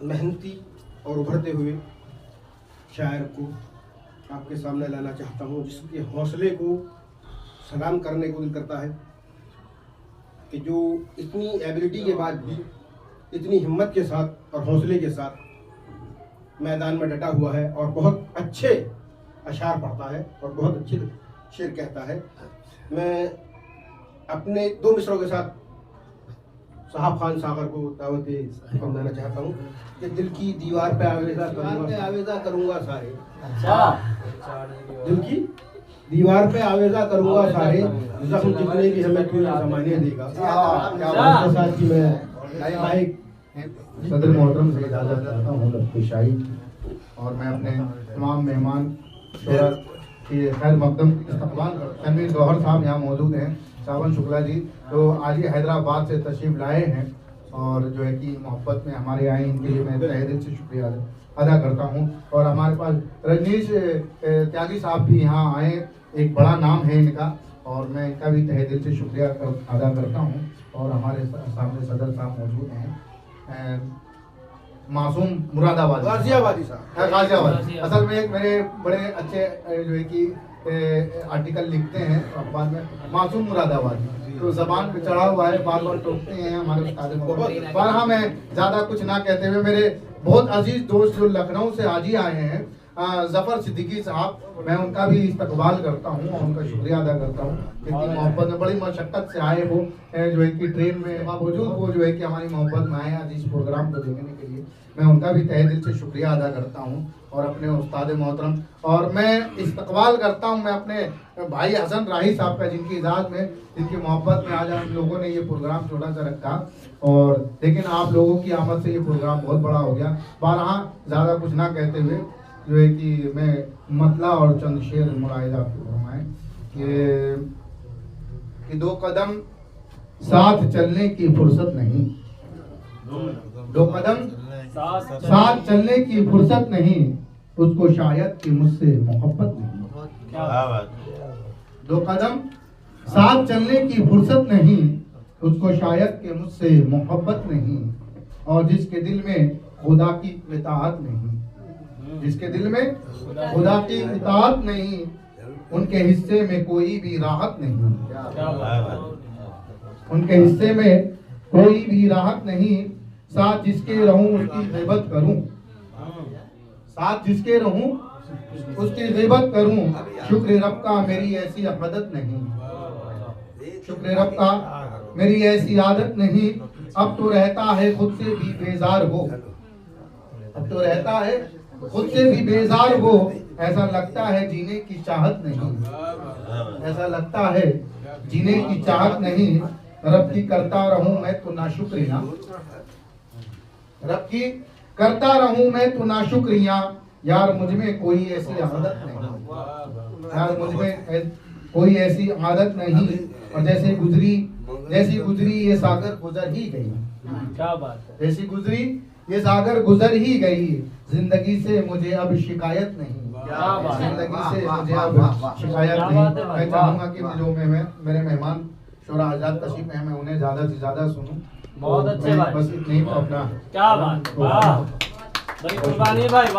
मेहनती और उभरते हुए शायर को आपके सामने लाना चाहता हूँ, जिसके हौसले को सलाम करने को दिल करता है कि जो इतनी एबिलिटी के बाद भी इतनी हिम्मत के साथ और हौसले के साथ मैदान में डटा हुआ है और बहुत अच्छे अशार पढ़ता है और बहुत अच्छे शेर कहता है। मैं अपने दो मिसरों के साथ साहब खान सागर को दावत देना चाहता हूँ कि दिल की दीवार पे आवेजा करूँगा सारे। दिल की दीवार पे आवेजा करूँगा सारे, जख्म जितने भी हमें तू ज़माने देगा। साथ ही मैं सदर मोहतरम से इजाज़त चाहता हूँ लफ्ज़-ए-शायरी, और मैं अपने तमाम मेहमान शोरा की खैर मकदम इस्तकबाल तनवीर गौहर साहब यहाँ मौजूद हैं, सावन शुक्ला जी जो आज ही हैदराबाद से तशरीफ़ लाए हैं और जो है कि मोहब्बत में हमारे आए, इनके लिए मैं तहे दिल से शुक्रिया अदा करता हूँ। और हमारे पास रजनीश त्यागी साहब भी यहाँ आए, एक बड़ा नाम है इनका, और मैं इनका भी तहे दिल से शुक्रिया अदा करता हूँ। और हमारे सामने सदर साहब मौजूद हैं, मासूम मुरादाबादी गाजियाबादी साहब, गाजियाबाद। असल में एक मेरे बड़े अच्छे जो है कि आर्टिकल लिखते हैं अखबार में, मासूम मुरादाबादी, तो जबान पे चढ़ा हुआ है, बार बार टोकते हैं हमारे उस्ताद। हाँ, मैं ज़्यादा कुछ ना कहते हुए मेरे बहुत अजीज दोस्त जो लखनऊ से आज ही आए हैं, जफ़र सिद्दीकी साहब, मैं उनका भी इस्तकबाल करता हूँ और उनका शुक्रिया अदा करता हूँ। इतनी मोहब्बत में बड़ी मशक्क़त से आए वो जो है कि ट्रेन में मौजूद, वो जो है कि हमारी मोहब्बत में आए आज इस प्रोग्राम को देखने के लिए, मैं उनका भी तहे दिल से शुक्रिया अदा करता हूँ। और अपने उस्ताद मोहतरम, और मैं इस्तकबाल करता हूँ मैं अपने भाई हसन राही साहब का, जिनकी इजाज़त में, जिनकी मोहब्बत में आज हम लोगों ने ये प्रोग्राम छोटा सा रखा, और लेकिन आप लोगों की आमद से ये प्रोग्राम बहुत बड़ा हो गया। बारहा ज़्यादा कुछ ना कहते हुए जो है कि मैं मतला और चंद शेर मुलाहिज़ा आपको फरमाएं कि दो कदम साथ चलने की फुर्सत नहीं, दो कदम साथ चलने की फुर्सत नहीं, उसको शायद कि मुझसे मोहब्बत नहीं। दो कदम साथ चलने की फुर्सत नहीं, उसको शायद कि मुझसे मोहब्बत नहीं। और जिसके दिल में खुदा की इताअत नहीं, जिसके दिल में खुदा की इताअत नहीं, उनके हिस्से में कोई भी राहत नहीं। उनके हिस्से में कोई भी राहत नहीं। साथ जिसके रहूं उसकी ग़ीबत करूं, साथ जिसके रहूं उसकी ग़ीबत करूं। शुक्र रब का मेरी ऐसी आदत नहीं, शुक्र रब का मेरी ऐसी आदत नहीं। अब तो रहता है खुद से भी बेजार हो, अब तो रहता है खुद से भी बेजार हो। ऐसा लगता है जीने की चाहत नहीं, ऐसा लगता है जीने की चाहत नहीं। रब की करता रहूं मैं तो नाशुक्रिया, रब की करता रहूं मैं तो नाशुक्रिया। यार मुझ में कोई ऐसी आदत नहीं, यार मुझ में कोई ऐसी आदत नहीं। और जैसे गुजरी ये सागर गुजर ही गई, क्या बात है, जैसी गुजरी ये सागर गुजर ही गई। जिंदगी से मुझे अब शिकायत नहीं, जिंदगी से मुझे अब शिकायत नहीं। मैं चाहूँगा कि जो मेरे मेहमान शोरा आजाद तशरीफ हैं, मैं उन्हें ज़्यादा से ज़्यादा सुनूं। बहुत अच्छे भाई, बस इतनी अपना क्या बात, वाह, बड़ी कुर्बानी भाई।